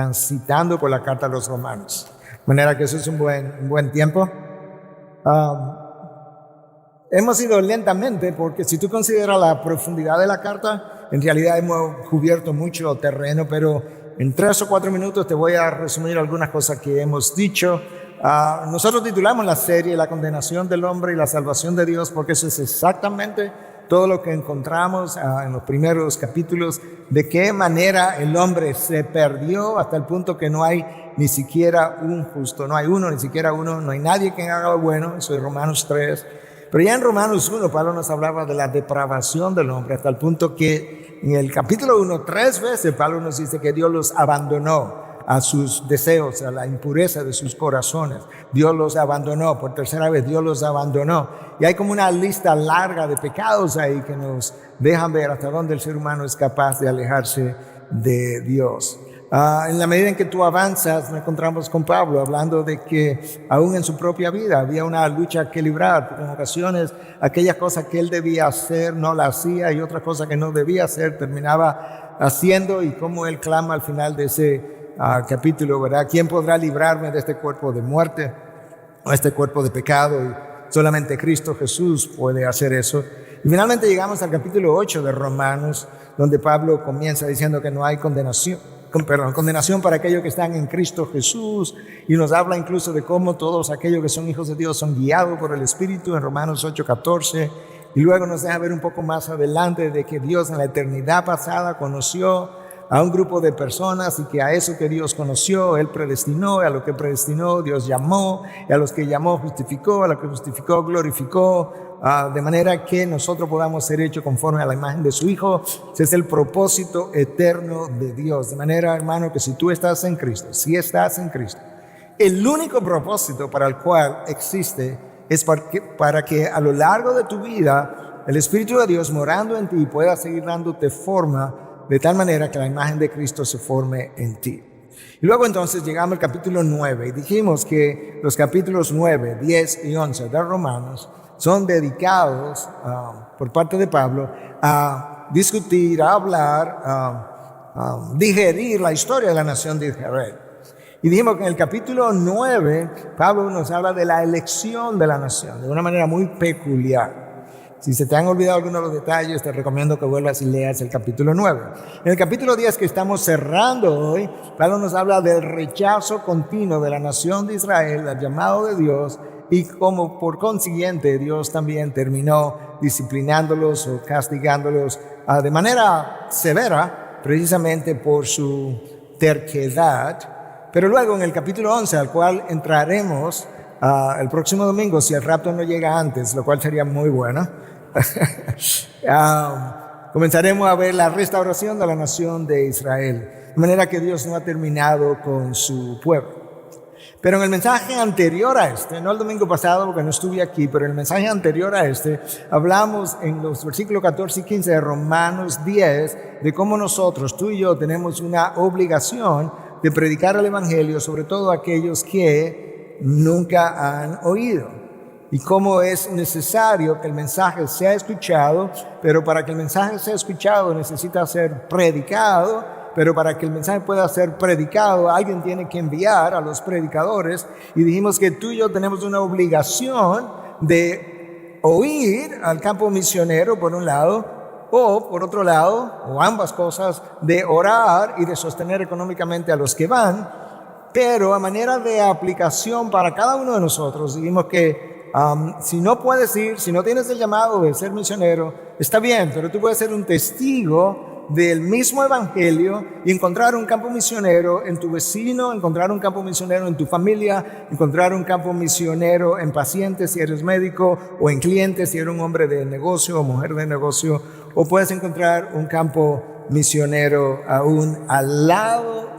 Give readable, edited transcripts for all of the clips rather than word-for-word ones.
transitando por la carta a los Romanos. De manera que eso es un buen tiempo. Hemos ido lentamente porque si tú consideras la profundidad de la carta, en realidad hemos cubierto mucho terreno, pero en 3 o 4 minutos te voy a resumir algunas cosas que hemos dicho. Nosotros titulamos la serie La condenación del hombre y la salvación de Dios, porque eso es exactamente todo lo que encontramos en los primeros capítulos, de qué manera el hombre se perdió hasta el punto que no hay ni siquiera un justo, no hay uno, ni siquiera uno, no hay nadie que haga lo bueno. Eso es Romanos 3. Pero ya en Romanos 1, Pablo nos hablaba de la depravación del hombre, hasta el punto que en el capítulo 1, 3 veces Pablo nos dice que Dios los abandonó a sus deseos, a la impureza de sus corazones. Dios los abandonó, por tercera vez Dios los abandonó. Y hay como una lista larga de pecados ahí que nos dejan ver hasta dónde el ser humano es capaz de alejarse de Dios. En la medida en que tú avanzas, nos encontramos con Pablo hablando de que aún en su propia vida había una lucha que librar, porque en ocasiones aquellas cosas que él debía hacer no la hacía y otras cosas que no debía hacer terminaba haciendo, y cómo él clama al final de ese capítulo, ¿verdad? ¿Quién podrá librarme de este cuerpo de muerte o este cuerpo de pecado? Y solamente Cristo Jesús puede hacer eso. Y finalmente llegamos al capítulo 8 de Romanos, donde Pablo comienza diciendo que no hay condenación para aquellos que están en Cristo Jesús, y nos habla incluso de cómo todos aquellos que son hijos de Dios son guiados por el Espíritu en Romanos 8:14, y luego nos deja ver un poco más adelante de que Dios en la eternidad pasada conoció a un grupo de personas y que a eso que Dios conoció, Él predestinó, y a lo que predestinó Dios llamó, y a los que llamó justificó, a los que justificó glorificó, de manera que nosotros podamos ser hechos conforme a la imagen de su Hijo. Ese es el propósito eterno de Dios. De manera, hermano, que si tú estás en Cristo, si estás en Cristo, el único propósito para el cual existe es para que a lo largo de tu vida el Espíritu de Dios morando en ti pueda seguir dándote forma, de tal manera que la imagen de Cristo se forme en ti. Y luego entonces llegamos al capítulo 9 y dijimos que los capítulos 9, 10 y 11 de Romanos son dedicados por parte de Pablo a discutir, a hablar, a digerir la historia de la nación de Israel. Y dijimos que en el capítulo 9 Pablo nos habla de la elección de la nación de una manera muy peculiar. Si se te han olvidado algunos de los detalles, te recomiendo que vuelvas y leas el capítulo 9. En el capítulo 10 que estamos cerrando hoy, Pablo nos habla del rechazo continuo de la nación de Israel al llamado de Dios, y cómo por consiguiente Dios también terminó disciplinándolos o castigándolos de manera severa, precisamente por su terquedad. Pero luego en el capítulo 11, al cual entraremos el próximo domingo, si el rapto no llega antes, lo cual sería muy bueno, comenzaremos a ver la restauración de la nación de Israel, de manera que Dios no ha terminado con su pueblo. Pero en el mensaje anterior a este, no el domingo pasado porque no estuve aquí, pero en el mensaje anterior a este, hablamos en los versículos 14 y 15 de Romanos 10 de cómo nosotros, tú y yo, tenemos una obligación de predicar el Evangelio, sobre todo a aquellos que nunca han oído, y cómo es necesario que el mensaje sea escuchado, pero para que el mensaje sea escuchado necesita ser predicado. Pero para que el mensaje pueda ser predicado, alguien tiene que enviar a los predicadores. Y dijimos que tú y yo tenemos una obligación de oír al campo misionero por un lado, o por otro lado, o ambas cosas, de orar y de sostener económicamente a los que van. Pero a manera de aplicación para cada uno de nosotros, dijimos que si no puedes ir, si no tienes el llamado de ser misionero, está bien, pero tú puedes ser un testigo del mismo evangelio y encontrar un campo misionero en tu vecino, encontrar un campo misionero en tu familia, encontrar un campo misionero en pacientes si eres médico, o en clientes si eres un hombre de negocio o mujer de negocio, o puedes encontrar un campo misionero aún al lado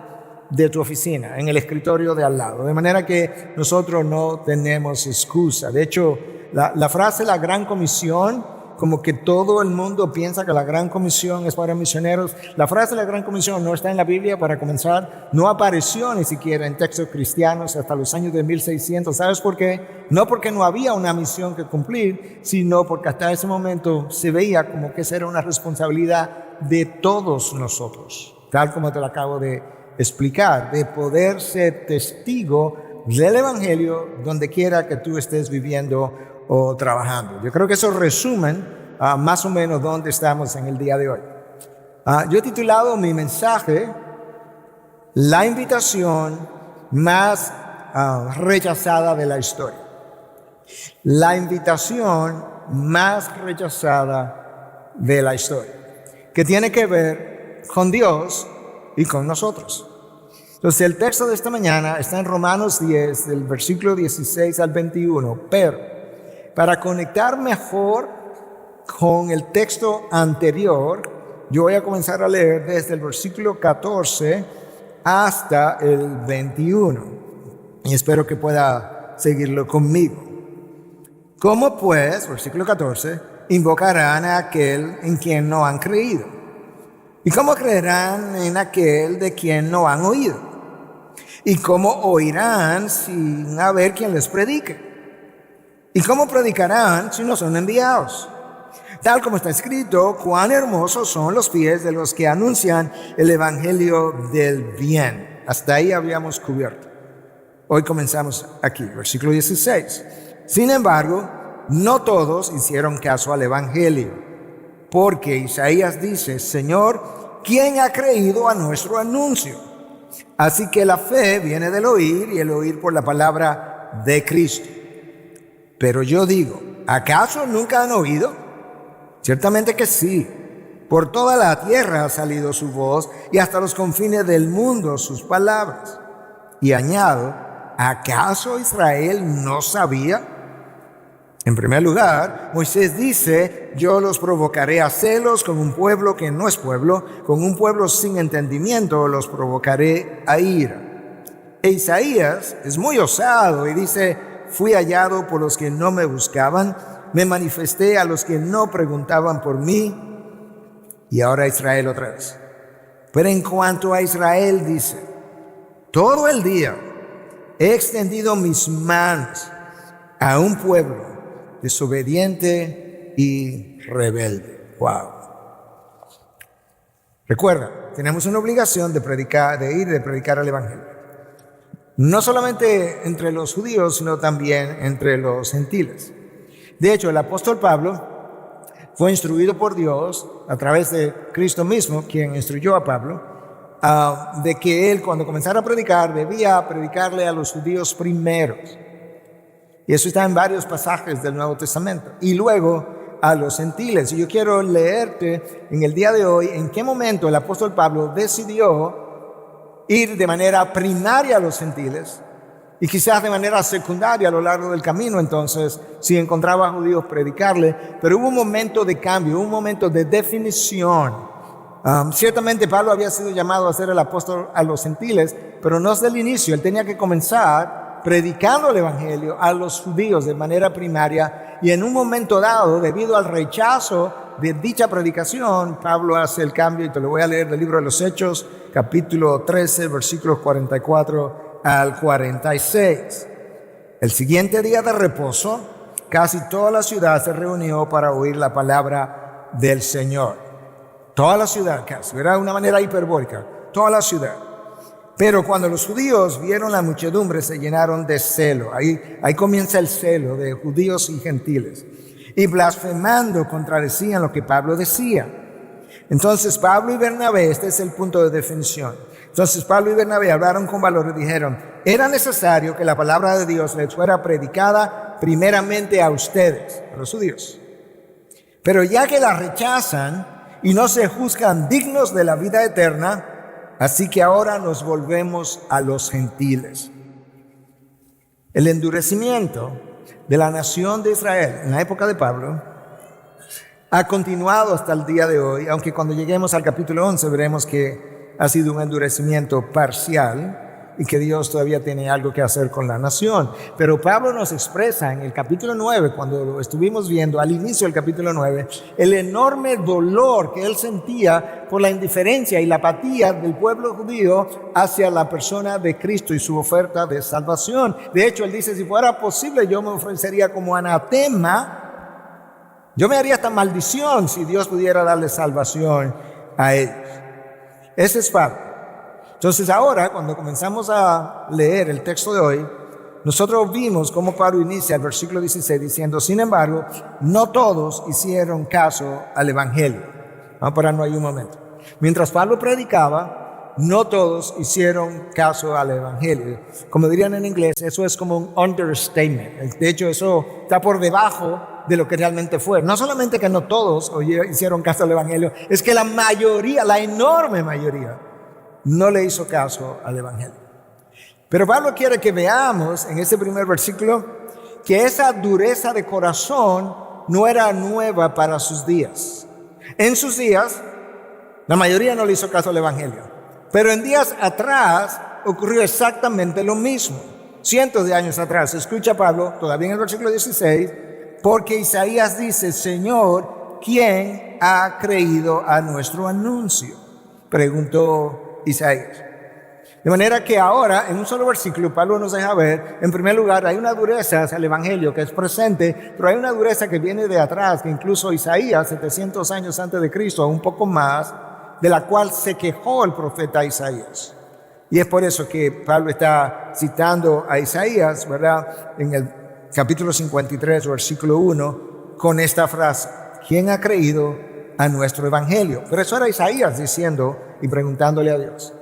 de tu oficina, en el escritorio de al lado, de manera que nosotros no tenemos excusa. De hecho, la frase la gran comisión, como que todo el mundo piensa que la gran comisión es para misioneros. La frase de la gran comisión no está en la Biblia, para comenzar, no apareció ni siquiera en textos cristianos hasta los años de 1600. ¿Sabes por qué? No porque no había una misión que cumplir, sino porque hasta ese momento se veía como que esa era una responsabilidad de todos nosotros, tal como te lo acabo de explicar, de poder ser testigo del Evangelio donde quiera que tú estés viviendo o trabajando. Yo creo que eso resumen más o menos dónde estamos en el día de hoy. Yo he titulado mi mensaje La invitación más rechazada de la historia. La invitación más rechazada de la historia, que tiene que ver con Dios y con nosotros. Entonces el texto de esta mañana está en Romanos 10, del versículo 16 al 21, pero para conectar mejor con el texto anterior, yo voy a comenzar a leer desde el versículo 14 hasta el 21, y espero que pueda seguirlo conmigo. ¿Cómo pues, versículo 14, invocarán a aquel en quien no han creído? ¿Y cómo creerán en aquel de quien no han oído? ¿Y cómo oirán sin haber quien les predique? ¿Y cómo predicarán si no son enviados? Tal como está escrito, cuán hermosos son los pies de los que anuncian el evangelio del bien. Hasta ahí habíamos cubierto. Hoy comenzamos aquí, versículo 16. Sin embargo, no todos hicieron caso al evangelio, porque Isaías dice, Señor, ¿quién ha creído a nuestro anuncio? Así que la fe viene del oír y el oír por la palabra de Cristo. Pero yo digo, ¿acaso nunca han oído? Ciertamente que sí. Por toda la tierra ha salido su voz y hasta los confines del mundo sus palabras. Y añado, ¿acaso Israel no sabía? En primer lugar, Moisés dice, yo los provocaré a celos con un pueblo que no es pueblo, con un pueblo sin entendimiento los provocaré a ira. E Isaías es muy osado y dice, fui hallado por los que no me buscaban, me manifesté a los que no preguntaban por mí. Y ahora Israel otra vez. Pero en cuanto a Israel dice, todo el día he extendido mis manos a un pueblo desobediente y rebelde. Wow. Recuerda, tenemos una obligación de predicar, de predicar el evangelio. No solamente entre los judíos, sino también entre los gentiles. De hecho, el apóstol Pablo fue instruido por Dios a través de Cristo mismo, quien instruyó a Pablo, de que él, cuando comenzara a predicar, debía predicarle a los judíos primeros. Y eso está en varios pasajes del Nuevo Testamento. Y luego a los gentiles. Y yo quiero leerte en el día de hoy en qué momento el apóstol Pablo decidió ir de manera primaria a los gentiles y quizás de manera secundaria a lo largo del camino. Entonces, si encontraba a judíos, predicarle. Pero hubo un momento de cambio, un momento de definición. Ciertamente Pablo había sido llamado a ser el apóstol a los gentiles, pero no desde el inicio. Él tenía que comenzar predicando el evangelio a los judíos de manera primaria, y en un momento dado, debido al rechazo de dicha predicación, Pablo hace el cambio, y te lo voy a leer del libro de los Hechos, capítulo 13, versículos 44 al 46. El siguiente día de reposo, casi toda la ciudad se reunió para oír la palabra del Señor. Toda la ciudad casi, era una manera hiperbólica, toda la ciudad. Pero cuando los judíos vieron la muchedumbre, se llenaron de celo. Ahí comienza el celo de judíos y gentiles. Y blasfemando contradecían lo que Pablo decía. Entonces Pablo y Bernabé, este es el punto de definición. Entonces Pablo y Bernabé hablaron con valor y dijeron, era necesario que la palabra de Dios les fuera predicada primeramente a ustedes, a los judíos. Pero ya que la rechazan y no se juzgan dignos de la vida eterna, así que ahora nos volvemos a los gentiles. El endurecimiento de la nación de Israel en la época de Pablo ha continuado hasta el día de hoy, aunque cuando lleguemos al capítulo 11 veremos que ha sido un endurecimiento parcial y que Dios todavía tiene algo que hacer con la nación. Pero Pablo nos expresa en el capítulo 9, cuando lo estuvimos viendo al inicio del capítulo 9, el enorme dolor que él sentía por la indiferencia y la apatía del pueblo judío hacia la persona de Cristo y su oferta de salvación. De hecho, él dice, si fuera posible, yo me ofrecería como anatema, yo me haría esta maldición si Dios pudiera darle salvación a ellos. Ese es Pablo. Entonces ahora, cuando comenzamos a leer el texto de hoy, nosotros vimos cómo Pablo inicia el versículo 16 diciendo, sin embargo, no todos hicieron caso al Evangelio. Vamos a pararnos ahí un momento. Mientras Pablo predicaba, no todos hicieron caso al Evangelio. Como dirían en inglés, eso es como un understatement. De hecho, eso está por debajo de lo que realmente fue. No solamente que no todos hicieron caso al Evangelio, es que la mayoría, la enorme mayoría, no le hizo caso al Evangelio. Pero Pablo quiere que veamos en ese primer versículo que esa dureza de corazón no era nueva para sus días. En sus días, la mayoría no le hizo caso al Evangelio. Pero en días atrás ocurrió exactamente lo mismo. Cientos de años atrás. Escucha Pablo, todavía en el versículo 16, porque Isaías dice, Señor, ¿quién ha creído a nuestro anuncio? Preguntó Isaías. De manera que ahora, en un solo versículo, Pablo nos deja ver, en primer lugar, hay una dureza hacia el Evangelio que es presente, pero hay una dureza que viene de atrás, que incluso Isaías, 700 años antes de Cristo, un poco más, de la cual se quejó el profeta Isaías. Y es por eso que Pablo está citando a Isaías, ¿verdad? En el capítulo 53, versículo 1, con esta frase, ¿quién ha creído a nuestro Evangelio? Pero eso era Isaías diciendo y preguntándole a Dios.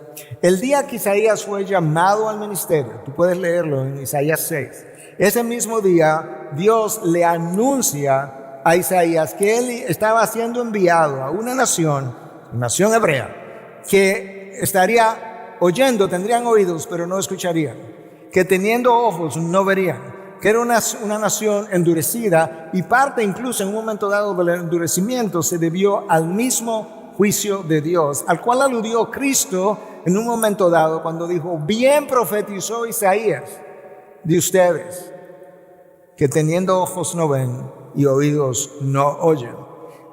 El día que Isaías fue llamado al ministerio, tú puedes leerlo en Isaías 6, ese mismo día Dios le anuncia a Isaías que él estaba siendo enviado a una nación hebrea, que estaría oyendo, tendrían oídos, pero no escucharían, que teniendo ojos no verían, que era una nación endurecida y parte incluso en un momento dado del endurecimiento se debió al mismo juicio de Dios, al cual aludió Cristo en un momento dado cuando dijo, bien profetizó Isaías de ustedes, que teniendo ojos no ven y oídos no oyen.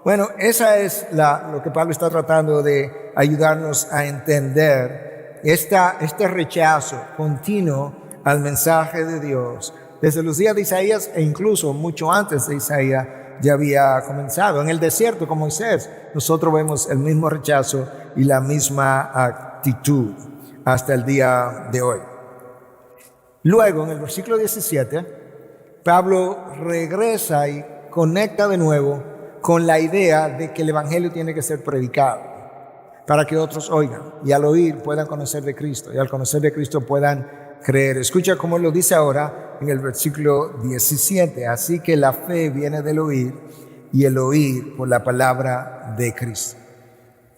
Bueno, esa es lo que Pablo está tratando de ayudarnos a entender, este rechazo continuo al mensaje de Dios. Desde los días de Isaías e incluso mucho antes de Isaías ya había comenzado. En el desierto con Moisés, nosotros vemos el mismo rechazo y la misma actitud hasta el día de hoy. Luego, en el versículo 17, Pablo regresa y conecta de nuevo con la idea de que el Evangelio tiene que ser predicado para que otros oigan y al oír puedan conocer de Cristo y al conocer de Cristo puedan creer. Escucha cómo lo dice ahora en el versículo 17. Así que la fe viene del oír y el oír por la palabra de Cristo.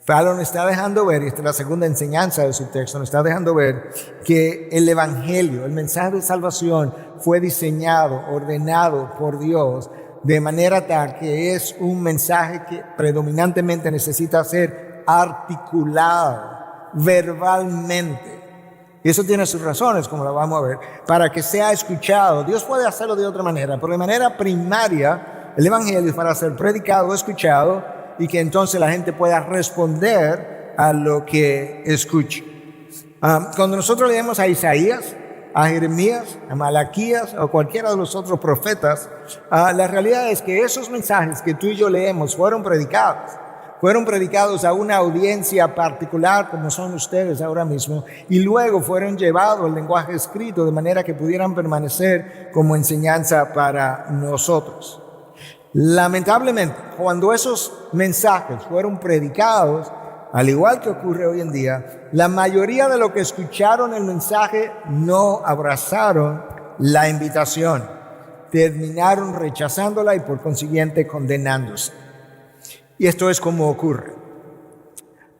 Pablo nos está dejando ver, y esta es la segunda enseñanza de su texto, nos está dejando ver que el Evangelio, el mensaje de salvación fue diseñado, ordenado por Dios de manera tal que es un mensaje que predominantemente necesita ser articulado verbalmente. Y eso tiene sus razones, como lo vamos a ver, para que sea escuchado. Dios puede hacerlo de otra manera, pero de manera primaria el Evangelio es para ser predicado, escuchado, y que entonces la gente pueda responder a lo que escuche. Cuando nosotros leemos a Isaías, a Jeremías, a Malaquías o cualquiera de los otros profetas, la realidad es que esos mensajes que tú y yo leemos fueron predicados a una audiencia particular como son ustedes ahora mismo y luego fueron llevados al lenguaje escrito de manera que pudieran permanecer como enseñanza para nosotros. Lamentablemente, cuando esos mensajes fueron predicados, al igual que ocurre hoy en día, la mayoría de los que escucharon el mensaje no abrazaron la invitación, terminaron rechazándola y por consiguiente condenándose. Y esto es como ocurre.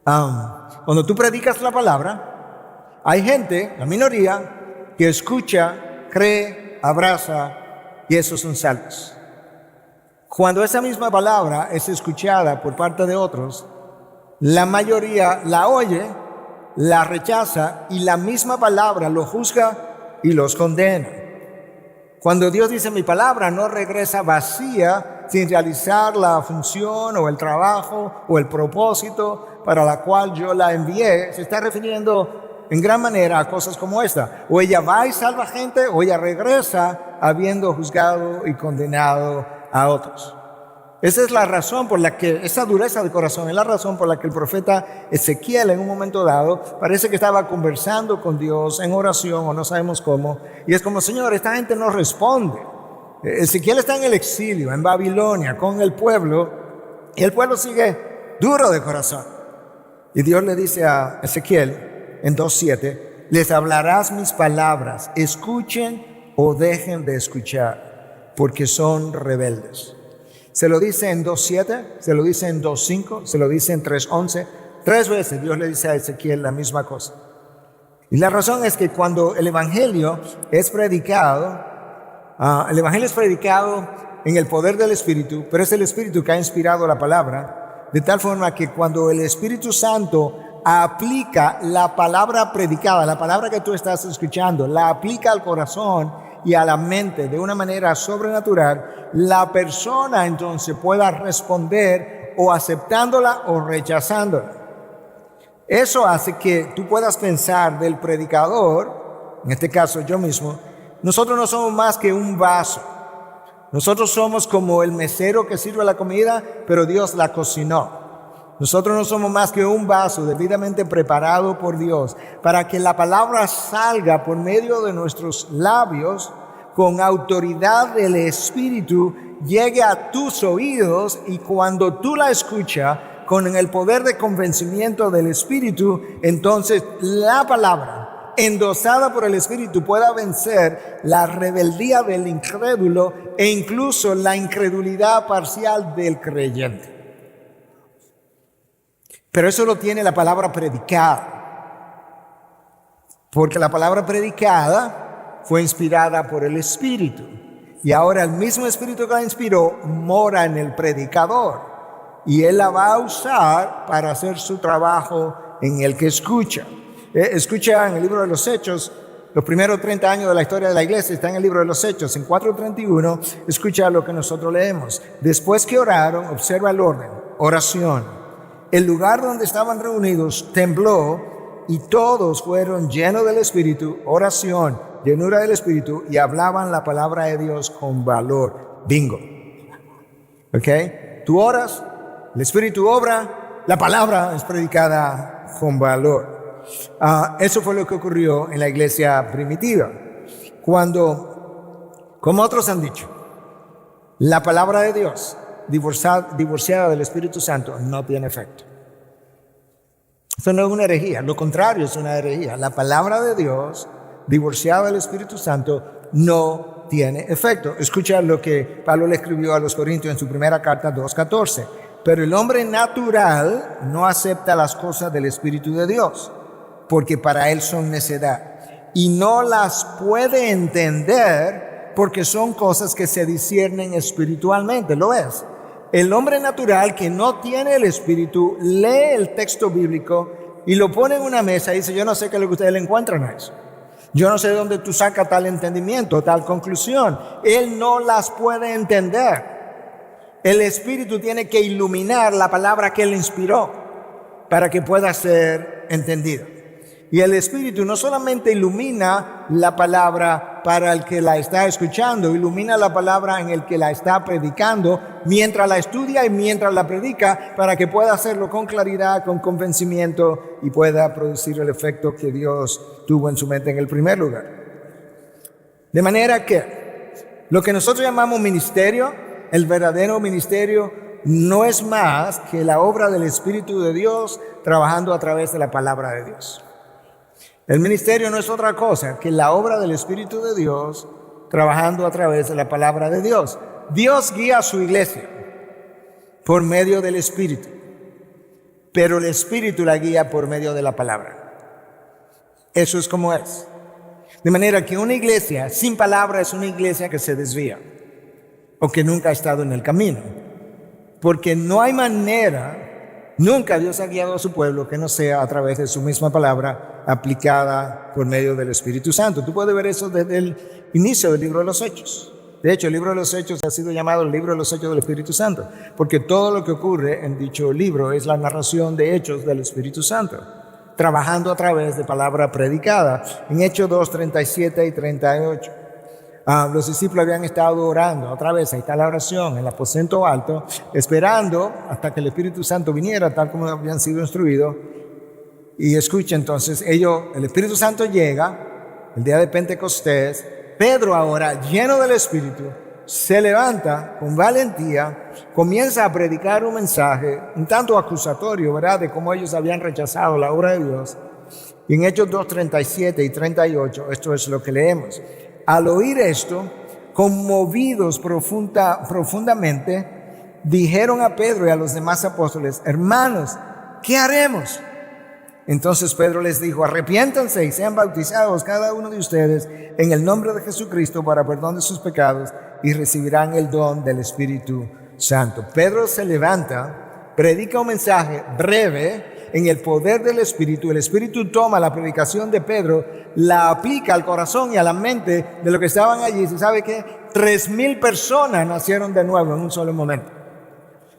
Cuando tú predicas la palabra, hay gente, la minoría, que escucha, cree, abraza y esos son salvos. Cuando esa misma palabra es escuchada por parte de otros, la mayoría la oye, la rechaza y la misma palabra lo juzga y los condena. Cuando Dios dice mi palabra no regresa vacía sin realizar la función o el trabajo o el propósito para la cual yo la envié, se está refiriendo en gran manera a cosas como esta. O ella va y salva gente o ella regresa habiendo juzgado y condenado a otros. Esa es la razón por la que, esa dureza de corazón es la razón por la que el profeta Ezequiel en un momento dado parece que estaba conversando con Dios en oración o no sabemos cómo. Y es como, Señor, esta gente no responde. Ezequiel está en el exilio, en Babilonia, con el pueblo, y el pueblo sigue duro de corazón. Y Dios le dice a Ezequiel en 2:7, les hablarás mis palabras, escuchen o dejen de escuchar, porque son rebeldes. Se lo dice en 2:7, se lo dice en 2:5, se lo dice en 3:11. 3 veces Dios le dice a Ezequiel la misma cosa. Y la razón es que cuando el Evangelio es predicado, en el poder del Espíritu, pero es el Espíritu que ha inspirado la palabra, de tal forma que cuando el Espíritu Santo aplica la palabra predicada, la palabra que tú estás escuchando, la aplica al corazón y a la mente de una manera sobrenatural, la persona entonces pueda responder o aceptándola o rechazándola. Eso hace que tú puedas pensar del predicador, en este caso yo mismo, nosotros no somos más que un vaso. Nosotros somos como el mesero que sirve la comida, pero Dios la cocinó. Nosotros no somos más que un vaso debidamente preparado por Dios para que la palabra salga por medio de nuestros labios con autoridad del Espíritu, llegue a tus oídos y cuando tú la escuchas con el poder de convencimiento del Espíritu, entonces la palabra endosada por el Espíritu pueda vencer la rebeldía del incrédulo e incluso la incredulidad parcial del creyente. Pero eso lo tiene la palabra predicada, porque la palabra predicada fue inspirada por el Espíritu. Y ahora el mismo Espíritu que la inspiró mora en el predicador. Y Él la va a usar para hacer su trabajo en el que escucha. Escucha en el libro de los Hechos, los primeros 30 años de la historia de la iglesia está en el libro de los Hechos. En 4:31, escucha lo que nosotros leemos. Después que oraron, observa el orden, oración. El lugar donde estaban reunidos tembló y todos fueron llenos del Espíritu, oración, llenura del Espíritu, y hablaban la palabra de Dios con valor. Bingo. ¿Ok? Tú oras, el Espíritu obra, la palabra es predicada con valor. Eso fue lo que ocurrió en la iglesia primitiva. Cuando, como otros han dicho, la palabra de Dios divorciada del Espíritu Santo no tiene efecto. Eso no es una herejía, lo contrario es una herejía. La palabra de Dios divorciada del Espíritu Santo no tiene efecto. Escucha lo que Pablo le escribió a los Corintios en su primera carta 2:14. Pero el hombre natural no acepta las cosas del Espíritu de Dios, porque para él son necedad, y no las puede entender porque son cosas que se disciernen espiritualmente. ¿Lo ves? El hombre natural que no tiene el Espíritu lee el texto bíblico y lo pone en una mesa y dice, yo no sé qué es lo que ustedes le encuentran a eso. Yo no sé de dónde tú sacas tal entendimiento, tal conclusión. Él no las puede entender. El Espíritu tiene que iluminar la palabra que Él inspiró para que pueda ser entendida. Y el Espíritu no solamente ilumina la palabra para el que la está escuchando, ilumina la palabra en el que la está predicando, mientras la estudia y mientras la predica, para que pueda hacerlo con claridad, con convencimiento y pueda producir el efecto que Dios tuvo en su mente en el primer lugar. De manera que lo que nosotros llamamos ministerio, el verdadero ministerio, no es más que la obra del Espíritu de Dios trabajando a través de la palabra de Dios. El ministerio no es otra cosa que la obra del Espíritu de Dios trabajando a través de la palabra de Dios. Dios guía a su iglesia por medio del Espíritu, pero el Espíritu la guía por medio de la palabra. Eso es como es. De manera que una iglesia sin palabra es una iglesia que se desvía o que nunca ha estado en el camino, porque no hay manera. Nunca Dios ha guiado a su pueblo que no sea a través de su misma palabra aplicada por medio del Espíritu Santo. Tú puedes ver eso desde el inicio del libro de los Hechos. De hecho, el libro de los Hechos ha sido llamado el libro de los Hechos del Espíritu Santo, porque todo lo que ocurre en dicho libro es la narración de hechos del Espíritu Santo, trabajando a través de palabra predicada. En Hechos 2, 37 y 38. Los discípulos habían estado orando, otra vez, ahí está la oración, en el aposento alto, esperando hasta que el Espíritu Santo viniera, tal como habían sido instruidos. Y escucha entonces, el Espíritu Santo llega, el día de Pentecostés. Pedro ahora, lleno del Espíritu, se levanta con valentía, comienza a predicar un mensaje un tanto acusatorio, ¿verdad?, de cómo ellos habían rechazado la obra de Dios. Y en Hechos 2:37 y 38, esto es lo que leemos. Al oír esto, conmovidos profundamente, dijeron a Pedro y a los demás apóstoles: hermanos, ¿qué haremos? Entonces Pedro les dijo: arrepiéntanse y sean bautizados cada uno de ustedes en el nombre de Jesucristo para perdón de sus pecados y recibirán el don del Espíritu Santo. Pedro se levanta, predica un mensaje breve en el poder del Espíritu. El Espíritu toma la predicación de Pedro, la aplica al corazón y a la mente de los que estaban allí. ¿Se sabe qué? 3,000 personas nacieron de nuevo en un solo momento.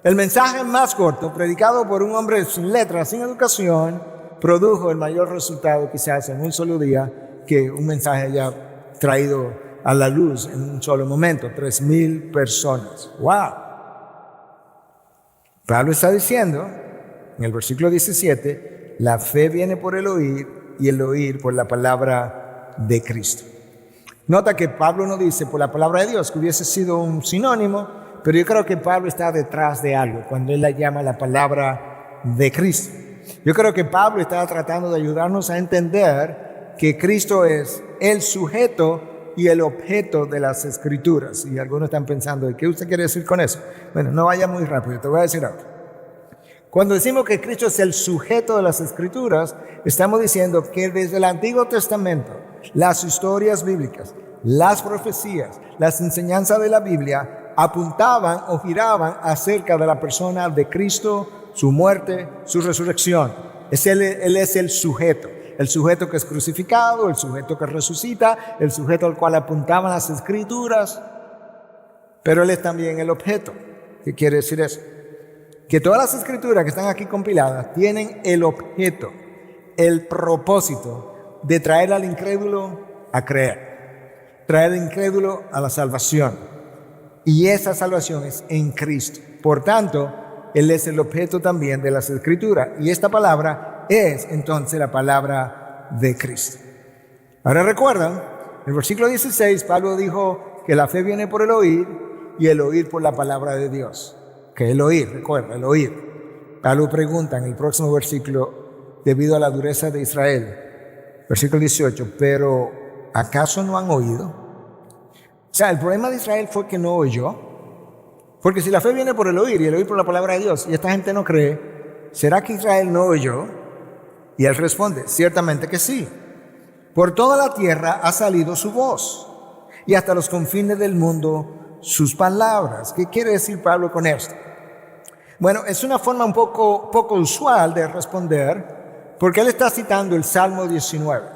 El mensaje más corto, predicado por un hombre sin letras, sin educación, produjo el mayor resultado quizás en un solo día que un mensaje haya traído a la luz en un solo momento. 3,000 personas. ¡Wow! Pablo está diciendo en el versículo 17, la fe viene por el oír y el oír por la palabra de Cristo. Nota que Pablo no dice por la palabra de Dios, que hubiese sido un sinónimo, pero yo creo que Pablo está detrás de algo cuando él la llama la palabra de Cristo. Yo creo que Pablo está tratando de ayudarnos a entender que Cristo es el sujeto y el objeto de las Escrituras. Y algunos están pensando, ¿qué usted quiere decir con eso? Bueno, no vaya muy rápido, te voy a decir algo. Cuando decimos que Cristo es el sujeto de las Escrituras, estamos diciendo que desde el Antiguo Testamento, las historias bíblicas, las profecías, las enseñanzas de la Biblia apuntaban o giraban acerca de la persona de Cristo, su muerte, su resurrección. Él es el sujeto que es crucificado, el sujeto que resucita, el sujeto al cual apuntaban las Escrituras, pero Él es también el objeto. ¿Qué quiere decir eso? Que todas las Escrituras que están aquí compiladas tienen el objeto, el propósito de traer al incrédulo a creer, traer al incrédulo a la salvación. Y esa salvación es en Cristo. Por tanto, Él es el objeto también de las Escrituras. Y esta palabra es entonces la palabra de Cristo. Ahora recuerdan, en el versículo 16, Pablo dijo que la fe viene por el oír y el oír por la palabra de Dios. Que el oír, recuerda, el oír. Pablo pregunta en el próximo versículo, debido a la dureza de Israel, versículo 18, pero ¿acaso no han oído? O sea, el problema de Israel fue que no oyó. Porque si la fe viene por el oír y el oír por la palabra de Dios y esta gente no cree, ¿será que Israel no oyó? Y él responde, ciertamente que sí. Por toda la tierra ha salido su voz y hasta los confines del mundo sus palabras. ¿Qué quiere decir Pablo con esto? Bueno, es una forma un poco usual de responder, porque él está citando el Salmo 19.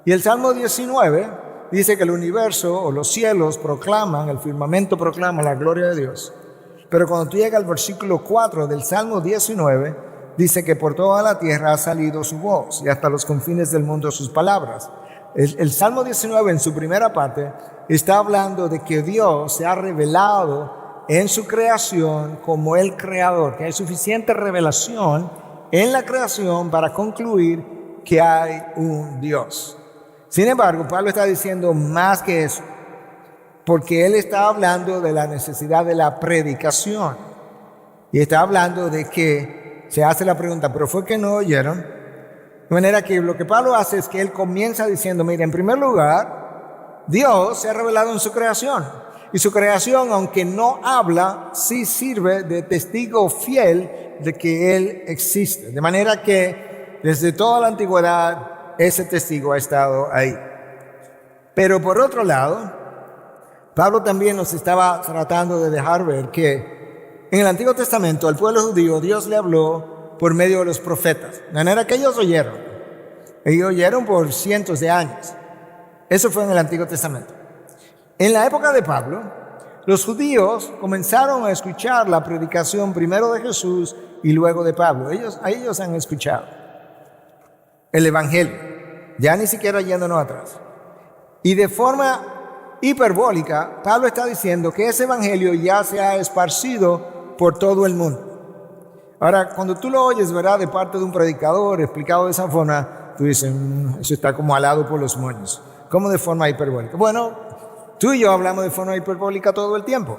Y el Salmo 19 dice que el universo o los cielos proclaman, el firmamento proclama la gloria de Dios. Pero cuando tú llegas al versículo 4 del Salmo 19, dice que por toda la tierra ha salido su voz y hasta los confines del mundo sus palabras. El Salmo 19 en su primera parte está hablando de que Dios se ha revelado en su creación como el creador, que hay suficiente revelación en la creación para concluir que hay un Dios. Sin embargo, Pablo está diciendo más que eso, porque él está hablando de la necesidad de la predicación y está hablando de que se hace la pregunta, ¿pero fue que no oyeron? De manera que lo que Pablo hace es que él comienza diciendo, mira, en primer lugar, Dios se ha revelado en su creación. Y su creación, aunque no habla, sí sirve de testigo fiel de que Él existe. De manera que desde toda la antigüedad ese testigo ha estado ahí. Pero por otro lado, Pablo también nos estaba tratando de dejar ver que en el Antiguo Testamento al pueblo judío Dios le habló por medio de los profetas. De manera que ellos oyeron. Ellos oyeron por cientos de años. Eso fue en el Antiguo Testamento. En la época de Pablo, los judíos comenzaron a escuchar la predicación primero de Jesús y luego de Pablo. Ellos han escuchado el Evangelio, ya ni siquiera yéndonos atrás. Y de forma hiperbólica, Pablo está diciendo que ese evangelio ya se ha esparcido por todo el mundo. Ahora, cuando tú lo oyes, ¿verdad?, de parte de un predicador explicado de esa forma, tú dices, eso está como alado por los moños. ¿Cómo de forma hiperbólica? Bueno, tú y yo hablamos de forma hiperbólica todo el tiempo.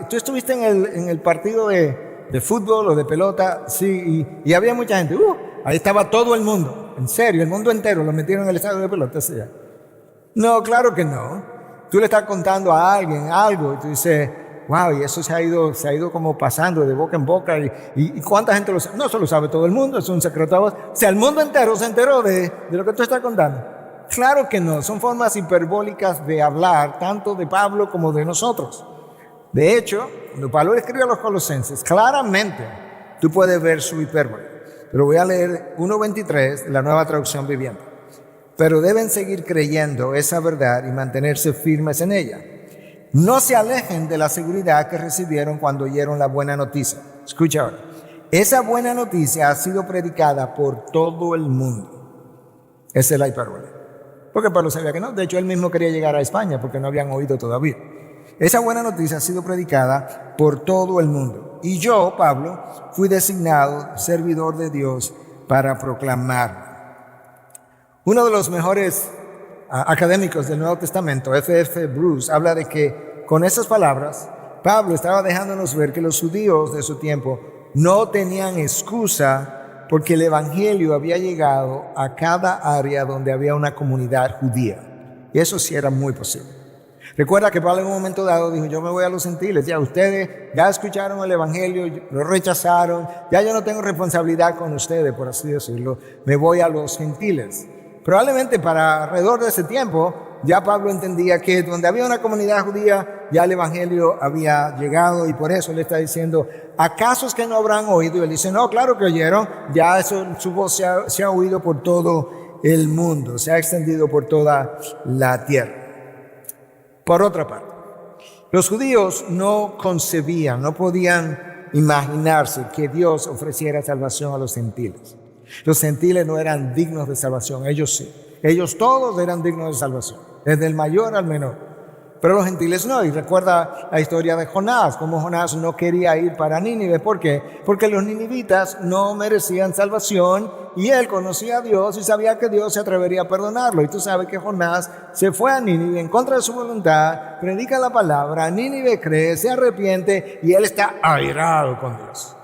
Tú estuviste en el partido de fútbol o de pelota, sí, y había mucha gente. Ahí estaba todo el mundo, en serio, el mundo entero, lo metieron en el estadio de pelota. ¿Sí? No, claro que no. Tú le estás contando a alguien algo y tú dices, wow, y eso se ha ido como pasando de boca en boca. ¿Y cuánta gente lo sabe? No se lo sabe todo el mundo, es un secreto. O sea, el mundo entero se enteró de lo que tú estás contando. Claro que no, son formas hiperbólicas de hablar, tanto de Pablo como de nosotros. De hecho, cuando Pablo escribe a los colosenses, claramente tú puedes ver su hipérbole. Pero voy a leer 1.23, la Nueva Traducción Viviente. Pero deben seguir creyendo esa verdad y mantenerse firmes en ella. No se alejen de la seguridad que recibieron cuando oyeron la buena noticia. Escucha ahora. Esa buena noticia ha sido predicada por todo el mundo. Esa es la hipérbole. Porque Pablo sabía que no. De hecho, él mismo quería llegar a España porque no habían oído todavía. Esa buena noticia ha sido predicada por todo el mundo. Y yo, Pablo, fui designado servidor de Dios para proclamarla. Uno de los mejores académicos del Nuevo Testamento, F.F. Bruce, habla de que con esas palabras, Pablo estaba dejándonos ver que los judíos de su tiempo no tenían excusa porque el evangelio había llegado a cada área donde había una comunidad judía. Y eso sí era muy posible. Recuerda que Pablo en un momento dado dijo, yo me voy a los gentiles, ya ustedes ya escucharon el evangelio, lo rechazaron, ya yo no tengo responsabilidad con ustedes, por así decirlo, me voy a los gentiles. Probablemente para alrededor de ese tiempo, ya Pablo entendía que donde había una comunidad judía, ya el evangelio había llegado y por eso le está diciendo, ¿acaso es que no habrán oído? Y él dice, no, claro que oyeron, ya su voz se ha oído por todo el mundo, se ha extendido por toda la tierra. Por otra parte, los judíos no concebían, no podían imaginarse que Dios ofreciera salvación a los gentiles. Los gentiles no eran dignos de salvación, ellos sí. Ellos todos eran dignos de salvación, desde el mayor al menor. Pero los gentiles no. Y recuerda la historia de Jonás, cómo Jonás no quería ir para Nínive. ¿Por qué? Porque los ninivitas no merecían salvación y él conocía a Dios y sabía que Dios se atrevería a perdonarlo. Y tú sabes que Jonás se fue a Nínive en contra de su voluntad, predica la palabra, Nínive cree, se arrepiente y él está airado con Dios.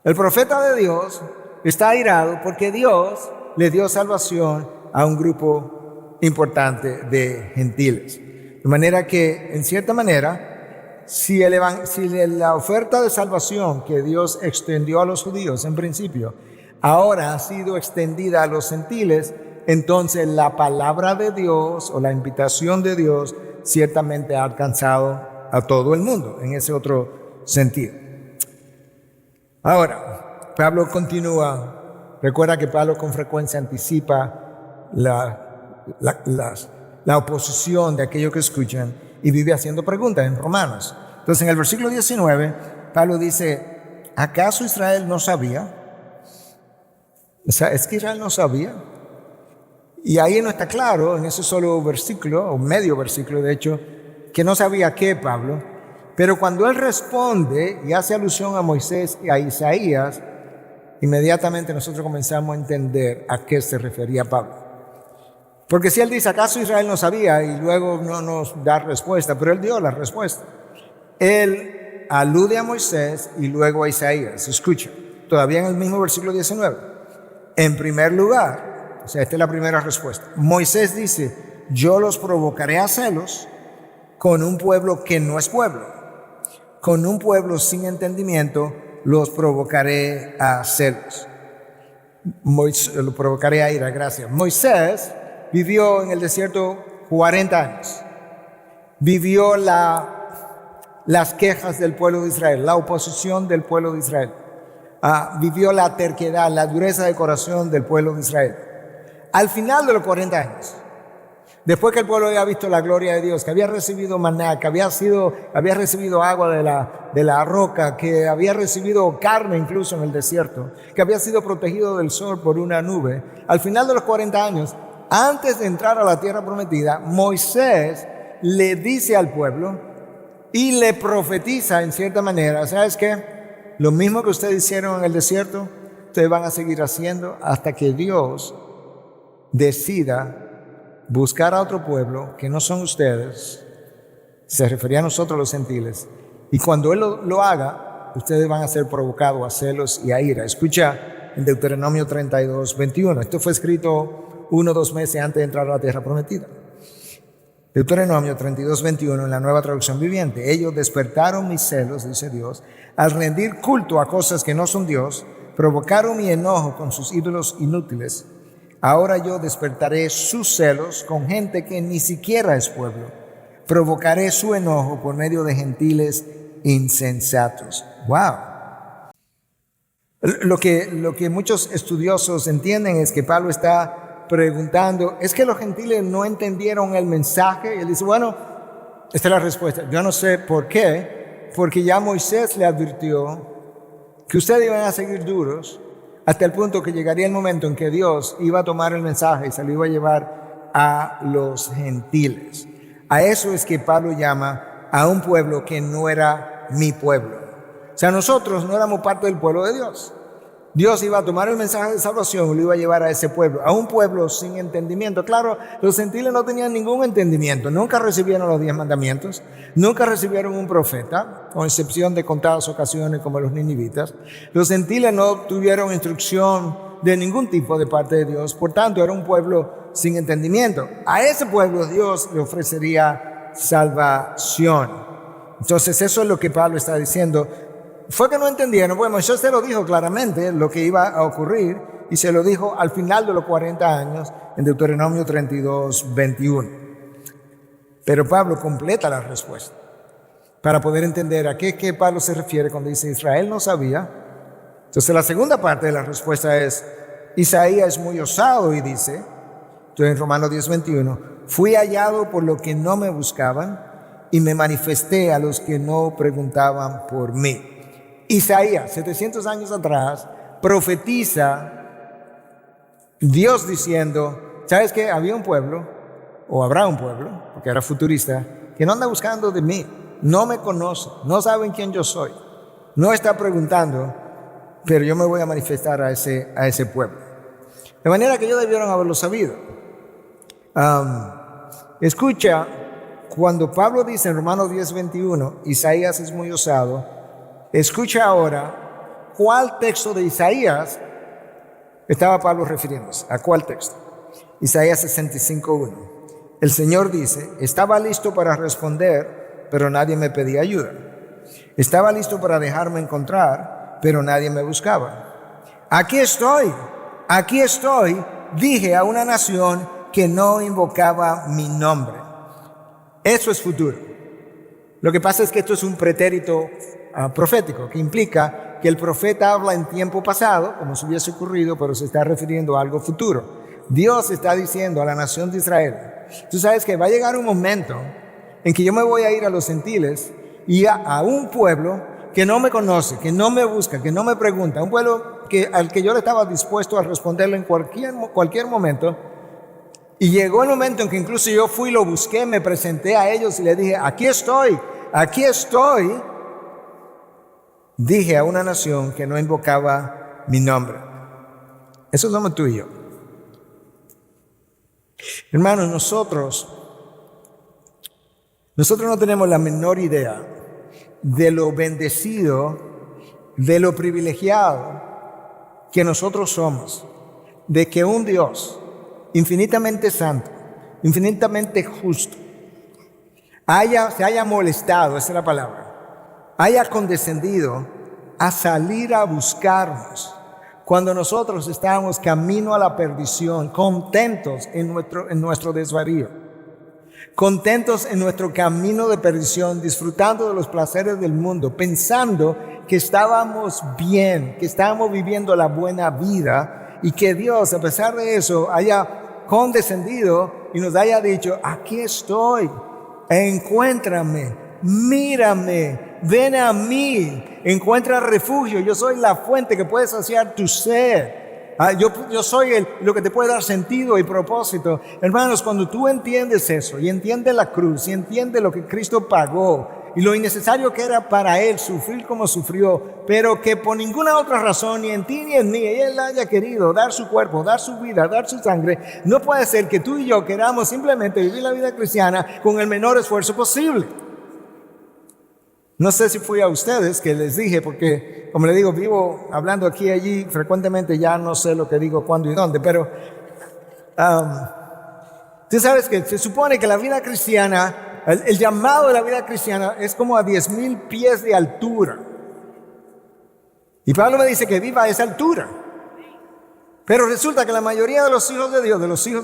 El profeta de Dios está airado porque Dios le dio salvación a un grupo importante de gentiles. De manera que, en cierta manera, si la oferta de salvación que Dios extendió a los judíos en principio, ahora ha sido extendida a los gentiles, entonces la palabra de Dios o la invitación de Dios ciertamente ha alcanzado a todo el mundo, en ese otro sentido. Ahora, Pablo continúa. Recuerda que Pablo con frecuencia anticipa la oposición de aquellos que escuchan y vive haciendo preguntas en Romanos. Entonces, en el versículo 19, Pablo dice, ¿acaso Israel no sabía? O sea, ¿es que Israel no sabía? Y ahí no está claro, en ese solo versículo, o medio versículo de hecho, que no sabía qué, Pablo. Pero cuando él responde y hace alusión a Moisés y a Isaías, inmediatamente nosotros comenzamos a entender a qué se refería Pablo. Porque si él dice, ¿acaso Israel no sabía? Y luego no nos da respuesta, pero él dio la respuesta. Él alude a Moisés y luego a Isaías. Escucha, todavía en el mismo versículo 19. En primer lugar, o sea, esta es la primera respuesta. Moisés dice, yo los provocaré a celos con un pueblo que no es pueblo. Con un pueblo sin entendimiento los provocaré a celos. Lo provocaré a ira, gracias. Moisés vivió en el desierto 40 años. Vivió las quejas del pueblo de Israel, la oposición del pueblo de Israel. Vivió la terquedad, la dureza de corazón del pueblo de Israel. Al final de los 40 años, después que el pueblo había visto la gloria de Dios, que había recibido maná, que había recibido agua de la roca, que había recibido carne incluso en el desierto, que había sido protegido del sol por una nube, al final de los 40 años, antes de entrar a la tierra prometida, Moisés le dice al pueblo y le profetiza en cierta manera, ¿sabes qué? Lo mismo que ustedes hicieron en el desierto, ustedes van a seguir haciendo hasta que Dios decida buscar a otro pueblo que no son ustedes. Se refería a nosotros los gentiles. Y cuando Él lo haga, ustedes van a ser provocados a celos y a ira. Escucha en Deuteronomio 32, 21. Esto fue escrito 1 o 2 meses antes de entrar a la tierra prometida. Deuteronomio 32, 21 en la Nueva Traducción Viviente. Ellos despertaron mis celos, dice Dios, al rendir culto a cosas que no son Dios, provocaron mi enojo con sus ídolos inútiles. Ahora yo despertaré sus celos con gente que ni siquiera es pueblo. Provocaré su enojo por medio de gentiles insensatos. ¡Wow! Lo que muchos estudiosos entienden es que Pablo está preguntando, ¿es que los gentiles no entendieron el mensaje? Y él dice, bueno, esta es la respuesta. Yo no sé por qué, porque ya Moisés le advirtió que ustedes iban a seguir duros hasta el punto que llegaría el momento en que Dios iba a tomar el mensaje y se lo iba a llevar a los gentiles. A eso es que Pablo llama a un pueblo que no era mi pueblo. O sea, nosotros no éramos parte del pueblo de Dios. Dios iba a tomar el mensaje de salvación y lo iba a llevar a ese pueblo, a un pueblo sin entendimiento. Claro, los gentiles no tenían ningún entendimiento, nunca recibieron los 10 mandamientos, nunca recibieron un profeta, con excepción de contadas ocasiones como los ninivitas. Los gentiles no tuvieron instrucción de ningún tipo de parte de Dios, por tanto era un pueblo sin entendimiento. A ese pueblo Dios le ofrecería salvación. Entonces eso es lo que Pablo está diciendo. Fue que no entendieron. Bueno, Moisés se lo dijo claramente lo que iba a ocurrir y se lo dijo al final de los 40 años en Deuteronomio 32, 21. Pero Pablo completa la respuesta para poder entender a qué Pablo se refiere cuando dice Israel no sabía. Entonces la segunda parte de la respuesta es, Isaías es muy osado y dice, entonces en Romanos 10, 21, fui hallado por lo que no me buscaban y me manifesté a los que no preguntaban por mí. Isaías, 700 años atrás, profetiza Dios diciendo, ¿sabes qué? Había un pueblo, o habrá un pueblo, porque era futurista, que no anda buscando de mí, no me conoce, no saben quién yo soy, no está preguntando, pero yo me voy a manifestar a ese pueblo. De manera que ellos debieron haberlo sabido. Escucha, cuando Pablo dice en Romanos 10, 21, Isaías es muy osado, escucha ahora cuál texto de Isaías estaba Pablo refiriéndose. ¿A cuál texto? Isaías 65:1. El Señor dice, estaba listo para responder, pero nadie me pedía ayuda. Estaba listo para dejarme encontrar, pero nadie me buscaba. Aquí estoy, dije a una nación que no invocaba mi nombre. Eso es futuro. Lo que pasa es que esto es un pretérito profético, que implica que el profeta habla en tiempo pasado, como si hubiese ocurrido, pero se está refiriendo a algo futuro. Dios está diciendo a la nación de Israel, tú sabes que va a llegar un momento en que yo me voy a ir a los gentiles y a un pueblo que no me conoce, que no me busca, que no me pregunta, un pueblo al que yo le estaba dispuesto a responderle en cualquier momento. Y llegó el momento en que incluso yo fui, lo busqué, me presenté a ellos y le dije, aquí estoy. Dije a una nación que no invocaba mi nombre. Eso somos tú y yo. Hermanos, nosotros no tenemos la menor idea de lo bendecido, de lo privilegiado que nosotros somos, de que un Dios infinitamente santo, infinitamente justo, se haya molestado, esa es la palabra, haya condescendido a salir a buscarnos cuando nosotros estábamos camino a la perdición, contentos en nuestro desvarío, contentos en nuestro camino de perdición, disfrutando de los placeres del mundo, pensando que estábamos bien, que estábamos viviendo la buena vida y que Dios, a pesar de eso, haya condescendido y nos haya dicho, aquí estoy, encuéntrame, mírame, ven a mí, encuentra refugio, yo soy la fuente que puede saciar tu sed. Yo soy lo que te puede dar sentido y propósito. Hermanos, cuando tú entiendes eso y entiendes la cruz y entiendes lo que Cristo pagó y lo innecesario que era para Él sufrir como sufrió, pero que por ninguna otra razón, ni en ti ni en mí, Él haya querido dar su cuerpo, dar su vida, dar su sangre, no puede ser que tú y yo queramos simplemente vivir la vida cristiana con el menor esfuerzo posible. No sé si fui a ustedes que les dije, porque como les digo, vivo hablando aquí y allí frecuentemente, ya no sé lo que digo, cuándo y dónde, pero tú sabes que se supone que la vida cristiana, el llamado de la vida cristiana es como a 10,000 pies de altura. Y Pablo me dice que viva a esa altura. Pero resulta que la mayoría de los hijos de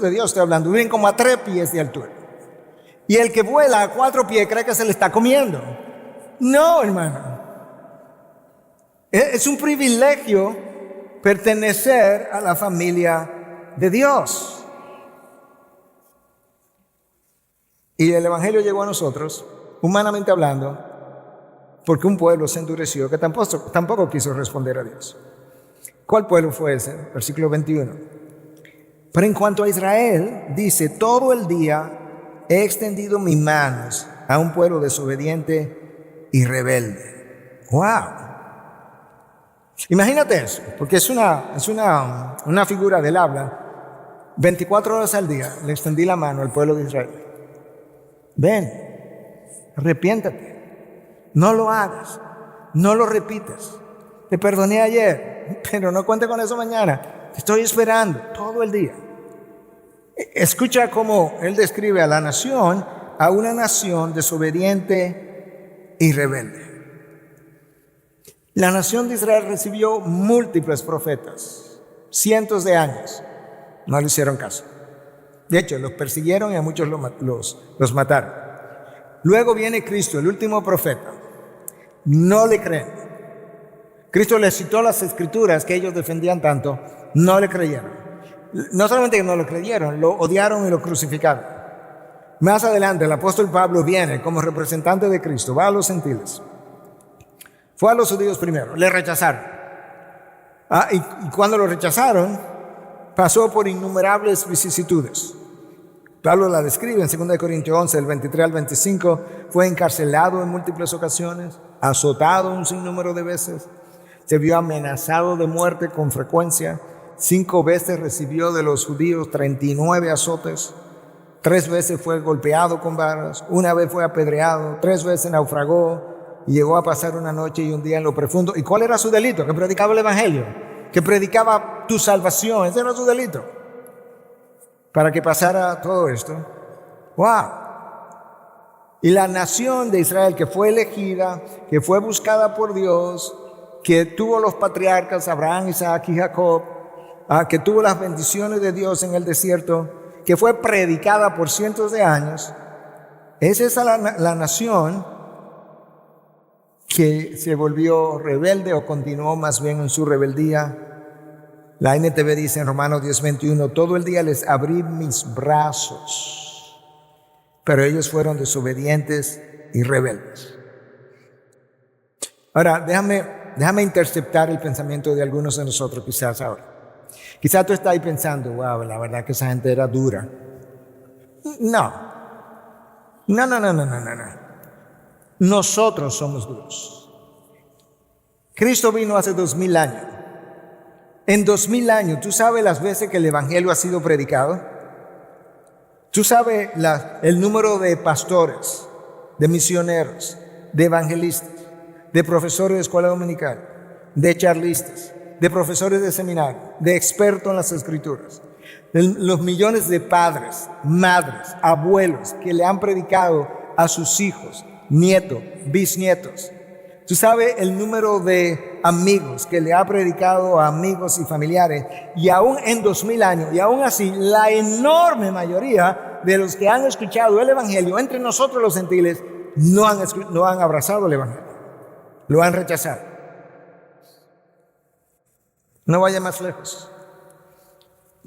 Dios estoy hablando, viven como a 3 pies de altura. Y el que vuela a 4 pies cree que se le está comiendo. No, hermano. Es un privilegio pertenecer a la familia de Dios. Y el Evangelio llegó a nosotros, humanamente hablando, porque un pueblo se endureció que tampoco quiso responder a Dios. ¿Cuál pueblo fue ese? Versículo 21. Pero en cuanto a Israel, dice, todo el día he extendido mis manos a un pueblo desobediente y rebelde. ¡Wow! Imagínate eso, porque es una figura del habla. 24 horas al día le extendí la mano al pueblo de Israel. Ven, arrepiéntate, no lo hagas, no lo repitas. Te perdoné ayer, pero no cuente con eso mañana. Te estoy esperando todo el día. Escucha cómo él describe a la nación, a una nación desobediente y rebelde. La nación de Israel recibió múltiples profetas, cientos de años. No le hicieron caso. De hecho, los persiguieron y a muchos los mataron. Luego viene Cristo, el último profeta. No le creen. Cristo les citó las escrituras que ellos defendían tanto, no le creyeron. No solamente que no lo creyeron, lo odiaron y lo crucificaron. Más adelante el apóstol Pablo viene como representante de Cristo, va a los gentiles. Fue a los judíos primero, le rechazaron. Y cuando lo rechazaron, pasó por innumerables vicisitudes. Pablo la describe en 2 Corintios 11, del 23 al 25. Fue encarcelado en múltiples ocasiones, azotado un sinnúmero de veces. Se vio amenazado de muerte con frecuencia. 5 veces recibió de los judíos 39 azotes. 3 veces fue golpeado con varas. 1 vez fue apedreado. 3 veces naufragó. Y llegó a pasar una noche y un día en lo profundo. ¿Y cuál era su delito? Que predicaba el Evangelio, que predicaba tu salvación. Ese era su delito. Para que pasara todo esto. ¡Wow! Y la nación de Israel que fue elegida, que fue buscada por Dios, que tuvo los patriarcas Abraham, Isaac y Jacob, que tuvo las bendiciones de Dios en el desierto, que fue predicada por cientos de años, es esa la nación que se volvió rebelde o continuó más bien en su rebeldía. La NTV dice en Romanos 10:21, todo el día les abrí mis brazos, pero ellos fueron desobedientes y rebeldes. Ahora, déjame interceptar el pensamiento de algunos de nosotros quizás ahora. Quizás tú estás ahí pensando, wow, la verdad que esa gente era dura. No. Nosotros somos duros. Cristo vino hace 2000 años. En 2000 años, ¿tú sabes las veces que el Evangelio ha sido predicado? ¿Tú sabes el número de pastores, de misioneros, de evangelistas, de profesores de escuela dominical, de charlistas, de profesores de seminario, de expertos en las escrituras? Los millones de padres, madres, abuelos que le han predicado a sus hijos, nietos, bisnietos. Tú sabes el número de amigos que le ha predicado a amigos y familiares, y aún en 2000 años, y aún así la enorme mayoría de los que han escuchado el Evangelio entre nosotros los gentiles no han abrazado el Evangelio, lo han rechazado. No vaya más lejos,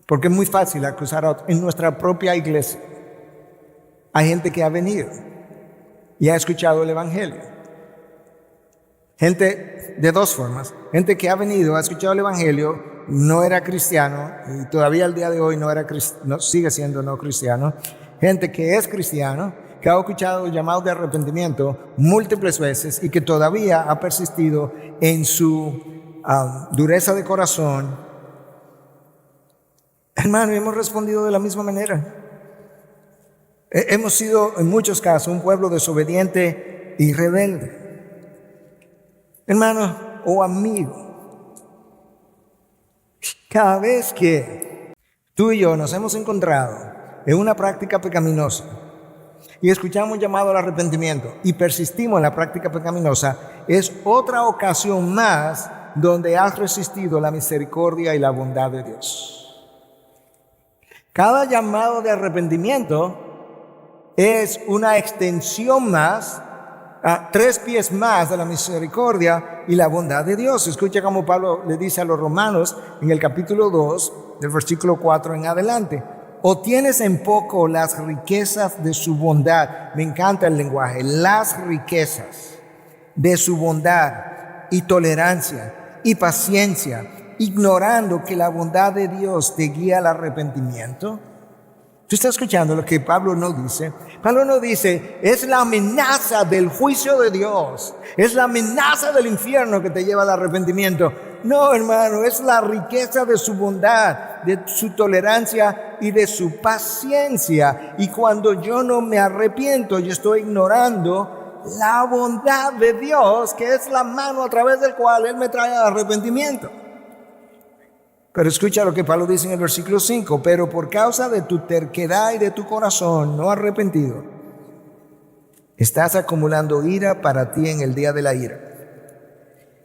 porque es muy fácil acusar a otros. En nuestra propia iglesia hay gente que ha venido y ha escuchado el Evangelio. Gente de dos formas. Gente que ha venido, ha escuchado el Evangelio no era cristiano y todavía al día de hoy sigue siendo no cristiano. Gente que es cristiano, que ha escuchado llamados de arrepentimiento múltiples veces y que todavía ha persistido en su dureza de corazón. Hermano, hemos respondido de la misma manera. Hemos sido en muchos casos un pueblo desobediente y rebelde. Hermano o amigo, cada vez que tú y yo nos hemos encontrado en una práctica pecaminosa y escuchamos llamado al arrepentimiento y persistimos en la práctica pecaminosa, es otra ocasión más donde has resistido la misericordia y la bondad de Dios. Cada llamado de arrepentimiento es una extensión más, 3 pies más de la misericordia y la bondad de Dios. Escucha como Pablo le dice a los romanos en el capítulo 2, del versículo 4 en adelante. ¿O tienes en poco las riquezas de su bondad? Me encanta el lenguaje. Las riquezas de su bondad y tolerancia y paciencia, ignorando que la bondad de Dios te guía al arrepentimiento. ¿Tú estás escuchando lo que Pablo nos dice? Pablo nos dice, es la amenaza del juicio de Dios, es la amenaza del infierno que te lleva al arrepentimiento. No, hermano, es la riqueza de su bondad, de su tolerancia y de su paciencia. Y cuando yo no me arrepiento, yo estoy ignorando la bondad de Dios, que es la mano a través del cual Él me trae al arrepentimiento. Pero escucha lo que Pablo dice en el versículo 5. Pero por causa de tu terquedad y de tu corazón no arrepentido, estás acumulando ira para ti en el día de la ira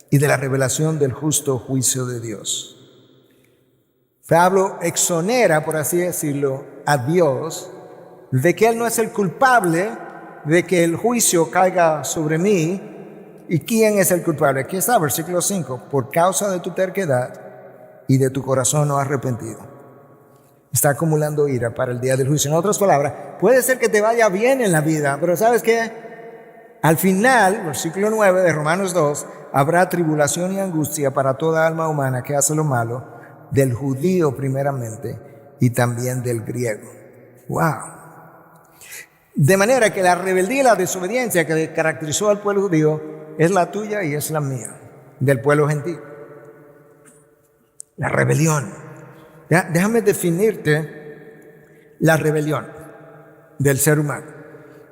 y de la revelación del justo juicio de Dios. Pablo exonera, por así decirlo, a Dios de que Él no es el culpable de que el juicio caiga sobre mí. ¿Y quién es el culpable? Aquí está, versículo 5. Por causa de tu terquedad y de tu corazón no arrepentido, está acumulando ira para el día del juicio. En otras palabras, puede ser que te vaya bien en la vida, pero ¿sabes qué? Al final, versículo 9 de Romanos 2, habrá tribulación y angustia para toda alma humana que hace lo malo, del judío primeramente y también del griego. ¡Wow! De manera que la rebeldía y la desobediencia que caracterizó al pueblo judío es la tuya y es la mía, del pueblo gentil. La rebelión. Déjame definirte la rebelión del ser humano.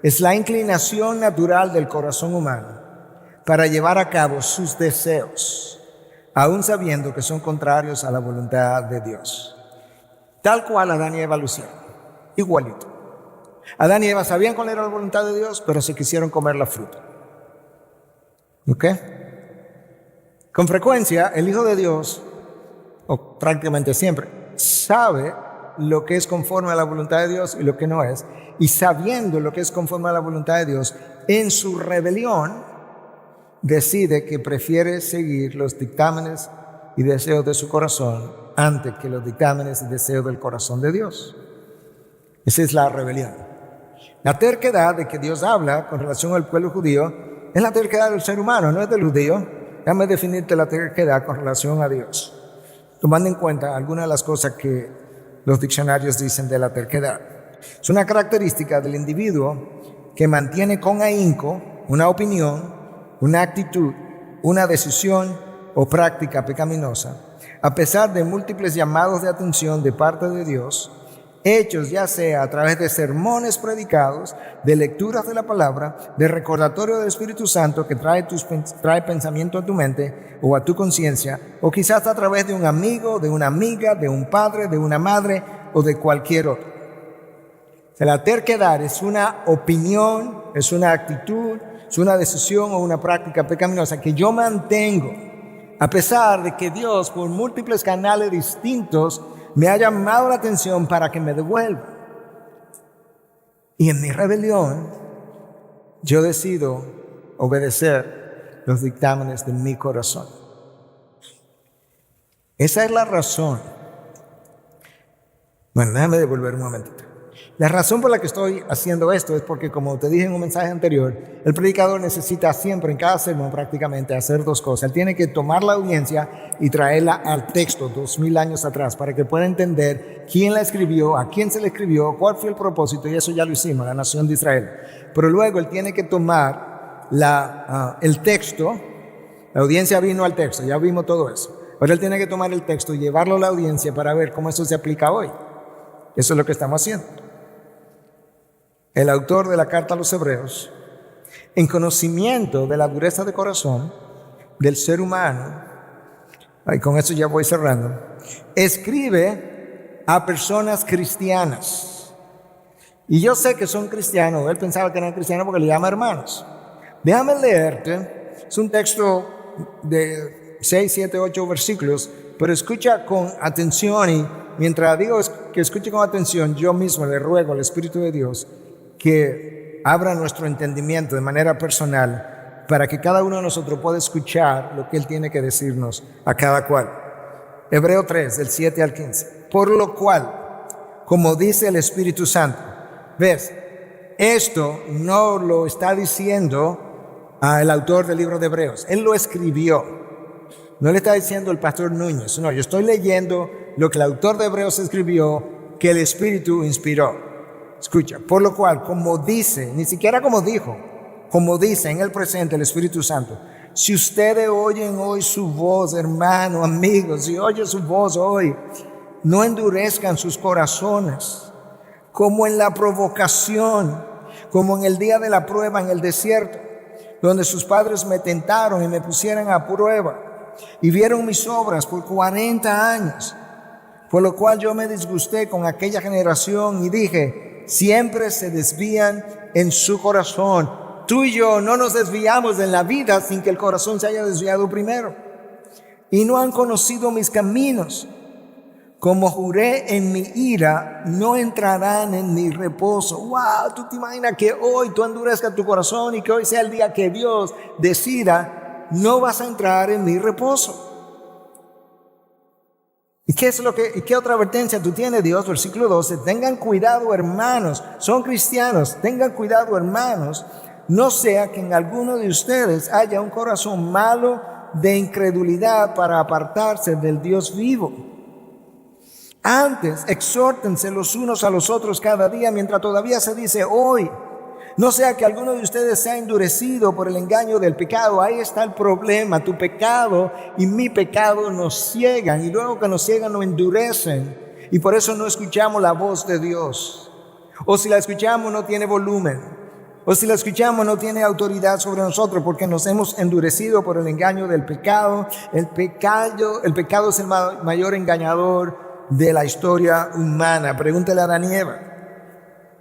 Es la inclinación natural del corazón humano para llevar a cabo sus deseos, aún sabiendo que son contrarios a la voluntad de Dios. Tal cual Adán y Eva lo hicieron, igualito. Adán y Eva sabían cuál era la voluntad de Dios, pero se quisieron comer la fruta. ¿Ok? Con frecuencia, el Hijo de Dios, o prácticamente siempre, sabe lo que es conforme a la voluntad de Dios y lo que no es. Y sabiendo lo que es conforme a la voluntad de Dios, en su rebelión, decide que prefiere seguir los dictámenes y deseos de su corazón antes que los dictámenes y deseos del corazón de Dios. Esa es la rebelión. La terquedad de que Dios habla con relación al pueblo judío es la terquedad del ser humano, no es del judío. Déjame definirte la terquedad con relación a Dios, tomando en cuenta algunas de las cosas que los diccionarios dicen de la terquedad. Es una característica del individuo que mantiene con ahínco una opinión, una actitud, una decisión o práctica pecaminosa, a pesar de múltiples llamados de atención de parte de Dios, hechos ya sea a través de sermones predicados, de lecturas de la palabra, de recordatorio del Espíritu Santo que trae pensamiento a tu mente o a tu conciencia, o quizás a través de un amigo, de una amiga, de un padre, de una madre o de cualquier otro. O sea, la terquedad es una opinión, es una actitud, es una decisión o una práctica pecaminosa que yo mantengo, a pesar de que Dios por múltiples canales distintos me ha llamado la atención para que me devuelva. Y en mi rebelión, yo decido obedecer los dictámenes de mi corazón. Esa es la razón. Bueno, déjame devolver un momentito. La razón por la que estoy haciendo esto es porque, como te dije en un mensaje anterior, el predicador necesita siempre, en cada sermón prácticamente, hacer dos cosas. Él tiene que tomar la audiencia y traerla al texto 2000 años atrás para que pueda entender quién la escribió, a quién se le escribió, cuál fue el propósito, y eso ya lo hicimos, la nación de Israel. Pero luego él tiene que tomar el texto. La audiencia vino al texto, ya vimos todo eso. Ahora él tiene que tomar el texto y llevarlo a la audiencia para ver cómo eso se aplica hoy. Eso es lo que estamos haciendo. El autor de la carta a los Hebreos, en conocimiento de la dureza de corazón del ser humano, y con eso ya voy cerrando, escribe a personas cristianas. Y yo sé que son cristianos, él pensaba que eran cristianos porque le llama hermanos. Déjame leerte, es un texto de 6, 7, 8 versículos, pero escucha con atención, y mientras digo que escuche con atención, yo mismo le ruego al Espíritu de Dios que abra nuestro entendimiento de manera personal para que cada uno de nosotros pueda escuchar lo que Él tiene que decirnos a cada cual. Hebreo 3, del 7 al 15. Por lo cual, como dice el Espíritu Santo, ¿ves? Esto no lo está diciendo el autor del libro de Hebreos. Él lo escribió. No le está diciendo el pastor Núñez. No, yo estoy leyendo lo que el autor de Hebreos escribió, que el Espíritu inspiró. Escucha, por lo cual, como dice, ni siquiera como dijo, como dice en el presente el Espíritu Santo, si ustedes oyen hoy su voz, hermano, amigos, si oyen su voz hoy, no endurezcan sus corazones, como en la provocación, como en el día de la prueba en el desierto, donde sus padres me tentaron y me pusieron a prueba, y vieron mis obras por 40 años, por lo cual yo me disgusté con aquella generación y dije, siempre se desvían en su corazón. Tú y yo no nos desviamos en la vida sin que el corazón se haya desviado primero. Y no han conocido mis caminos. Como juré en mi ira, no entrarán en mi reposo. Wow, tú te imaginas que hoy tú endurezcas tu corazón y que hoy sea el día que Dios decida, no vas a entrar en mi reposo. ¿Y qué otra advertencia tú tienes, Dios? Versículo 12, tengan cuidado, hermanos, son cristianos, tengan cuidado, hermanos, no sea que en alguno de ustedes haya un corazón malo de incredulidad para apartarse del Dios vivo. Antes, exhórtense los unos a los otros cada día mientras todavía se dice hoy. No sea que alguno de ustedes sea endurecido por el engaño del pecado. Ahí está el problema. Tu pecado y mi pecado nos ciegan. Y luego que nos ciegan nos endurecen. Y por eso no escuchamos la voz de Dios. O si la escuchamos no tiene volumen. O si la escuchamos no tiene autoridad sobre nosotros porque nos hemos endurecido por el engaño del pecado. El pecado es el mayor engañador de la historia humana. Pregúntale a Adán y Eva.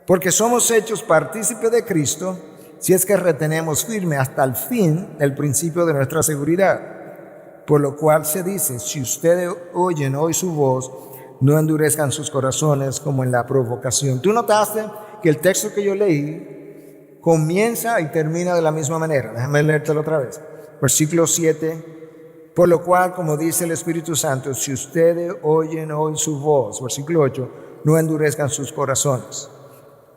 Porque somos hechos partícipes de Cristo si es que retenemos firme hasta el fin el principio de nuestra seguridad. Por lo cual se dice, si ustedes oyen hoy su voz, no endurezcan sus corazones como en la provocación. ¿Tú notaste que el texto que yo leí comienza y termina de la misma manera? Déjame leértelo otra vez. Versículo 7. Por lo cual, como dice el Espíritu Santo, si ustedes oyen hoy su voz, versículo 8, no endurezcan sus corazones.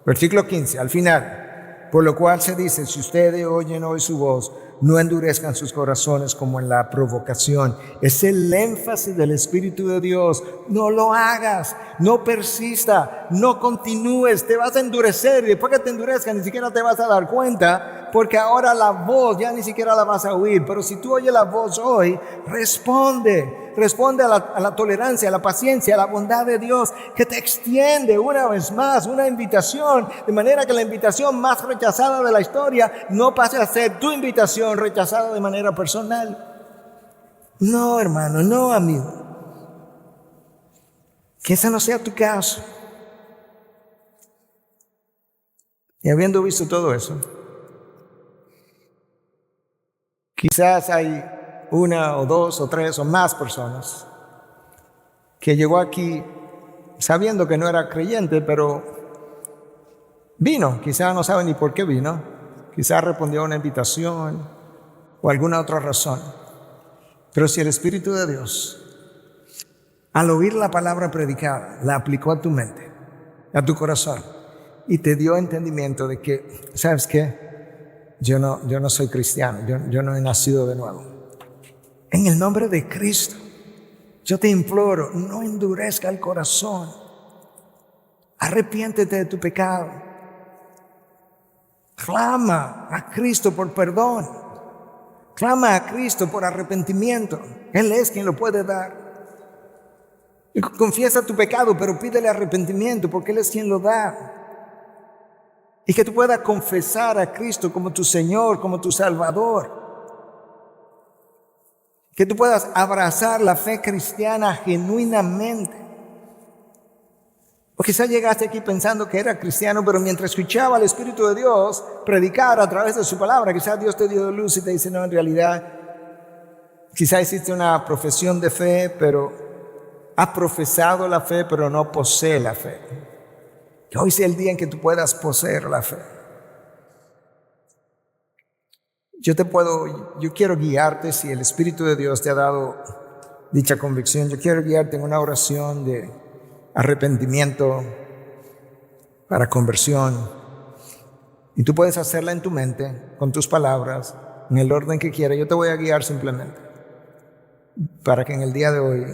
Versículo 15, al final, por lo cual se dice, si ustedes oyen hoy su voz, no endurezcan sus corazones como en la provocación. Es el énfasis del Espíritu de Dios. No lo hagas, no persista, no continúes, te vas a endurecer y después que te endurezcas ni siquiera te vas a dar cuenta porque ahora la voz ya ni siquiera la vas a oír. Pero si tú oyes la voz hoy, responde a la tolerancia, a la paciencia, a la bondad de Dios que te extiende una vez más una invitación, de manera que la invitación más rechazada de la historia no pase a ser tu invitación rechazada de manera personal. No, hermano, no, amigo. Que ese no sea tu caso. Y habiendo visto todo eso, quizás hay una o dos o tres o más personas que llegó aquí sabiendo que no era creyente, pero vino. Quizás no sabe ni por qué vino. Quizás respondió a una invitación o alguna otra razón. Pero si el Espíritu de Dios, al oír la palabra predicada, la aplicó a tu mente, a tu corazón y te dio entendimiento de que, ¿sabes qué? Yo no soy cristiano, yo no he nacido de nuevo. En el nombre de Cristo, yo te imploro, no endurezca el corazón. Arrepiéntete de tu pecado. Clama a Cristo por perdón. Clama a Cristo por arrepentimiento. Él es quien lo puede dar. Y confiesa tu pecado, pero pídele arrepentimiento porque Él es quien lo da. Y que tú puedas confesar a Cristo como tu Señor, como tu Salvador. Que tú puedas abrazar la fe cristiana genuinamente. O quizás llegaste aquí pensando que era cristiano, pero mientras escuchaba al Espíritu de Dios predicar a través de su palabra, quizás Dios te dio luz y te dice, no, en realidad, quizás existe una profesión de fe, pero ha profesado la fe, pero no posee la fe. Que hoy sea el día en que tú puedas poseer la fe. Yo quiero guiarte si el Espíritu de Dios te ha dado dicha convicción. Yo quiero guiarte en una oración de arrepentimiento para conversión. Y tú puedes hacerla en tu mente, con tus palabras, en el orden que quieras. Yo te voy a guiar simplemente para que en el día de hoy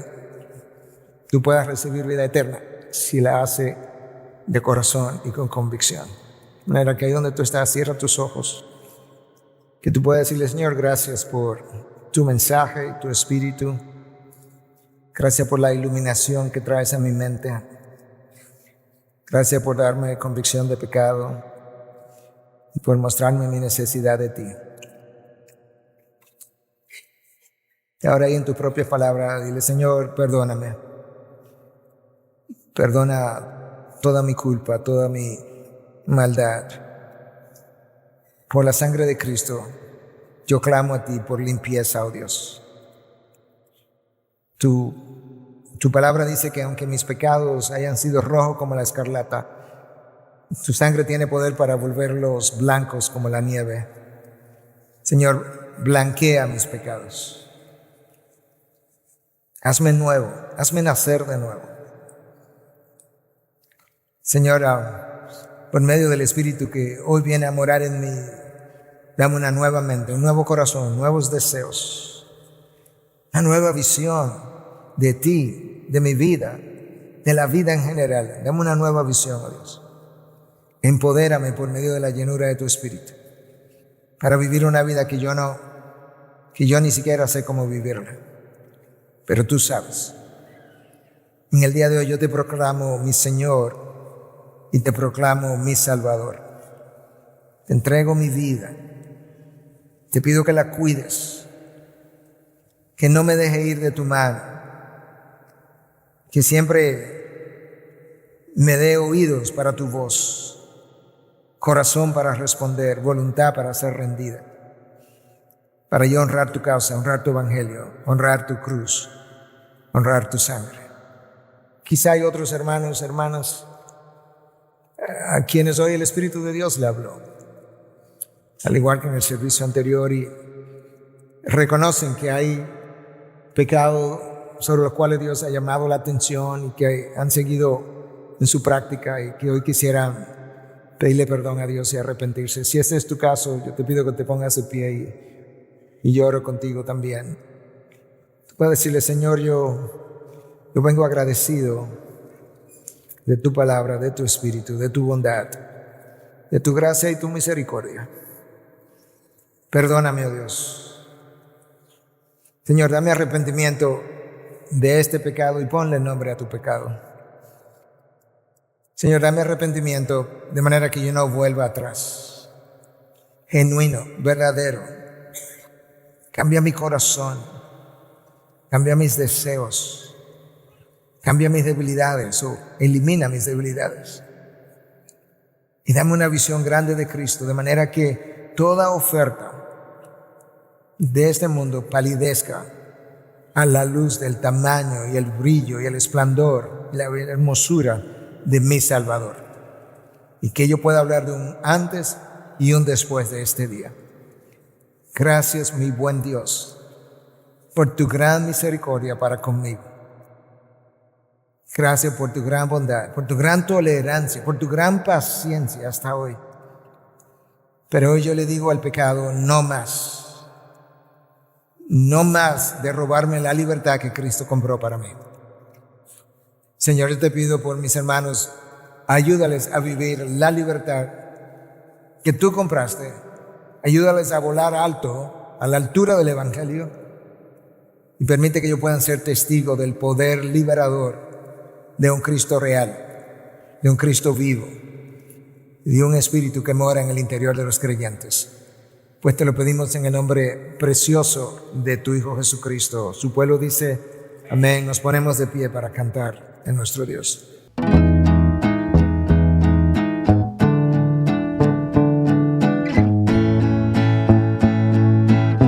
tú puedas recibir vida eterna si la hace de corazón y con convicción. De manera que ahí donde tú estás, cierra tus ojos. Que tú puedas decirle, Señor, gracias por tu mensaje y tu espíritu. Gracias por la iluminación que traes a mi mente. Gracias por darme convicción de pecado y por mostrarme mi necesidad de ti. Y ahora ahí en tu propia palabra, dile, Señor, perdóname. Perdona toda mi culpa, toda mi maldad. Por la sangre de Cristo, yo clamo a ti por limpieza, oh Dios. Tu palabra dice que aunque mis pecados hayan sido rojos como la escarlata, tu sangre tiene poder para volverlos blancos como la nieve. Señor, blanquea mis pecados. Hazme nuevo, hazme nacer de nuevo. Señora, por medio del Espíritu que hoy viene a morar en mí, dame una nueva mente, un nuevo corazón, nuevos deseos, una nueva visión de ti, de mi vida, de la vida en general. Dame una nueva visión, oh Dios. Empodérame por medio de la llenura de tu Espíritu para vivir una vida que yo ni siquiera sé cómo vivirla, pero tú sabes. En el día de hoy yo te proclamo mi Señor y te proclamo mi Salvador. Te entrego mi vida. Te pido que la cuides, que no me deje ir de tu mano, que siempre me dé oídos para tu voz, corazón para responder, voluntad para ser rendida, para yo honrar tu causa, honrar tu evangelio, honrar tu cruz, honrar tu sangre. Quizá hay otros hermanos, hermanas, a quienes hoy el Espíritu de Dios le habló, al igual que en el servicio anterior, y reconocen que hay pecado sobre los cuales Dios ha llamado la atención y que han seguido en su práctica y que hoy quisieran pedirle perdón a Dios y arrepentirse. Si este es tu caso, yo te pido que te pongas de pie y yo oro contigo también. Tú puedes decirle, Señor, yo vengo agradecido de tu palabra, de tu espíritu, de tu bondad, de tu gracia y tu misericordia. Perdóname, oh Dios. Señor, dame arrepentimiento de este pecado y ponle nombre a tu pecado. Señor, dame arrepentimiento de manera que yo no vuelva atrás. Genuino, verdadero. Cambia mi corazón, cambia mis deseos. Cambia mis debilidades o elimina mis debilidades. Y dame una visión grande de Cristo, de manera que toda oferta de este mundo palidezca a la luz del tamaño y el brillo y el esplendor y la hermosura de mi Salvador. Y que yo pueda hablar de un antes y un después de este día. Gracias, mi buen Dios, por tu gran misericordia para conmigo. Gracias por tu gran bondad, por tu gran tolerancia, por tu gran paciencia hasta hoy. Pero hoy yo le digo al pecado, no más. No más de robarme la libertad que Cristo compró para mí. Señor, yo te pido por mis hermanos, ayúdales a vivir la libertad que tú compraste. Ayúdales a volar alto, a la altura del Evangelio, y permite que ellos puedan ser testigos del poder liberador de un Cristo real, de un Cristo vivo, y de un Espíritu que mora en el interior de los creyentes. Pues te lo pedimos en el nombre precioso de tu Hijo Jesucristo. Su pueblo dice, amén. Nos ponemos de pie para cantar en nuestro Dios.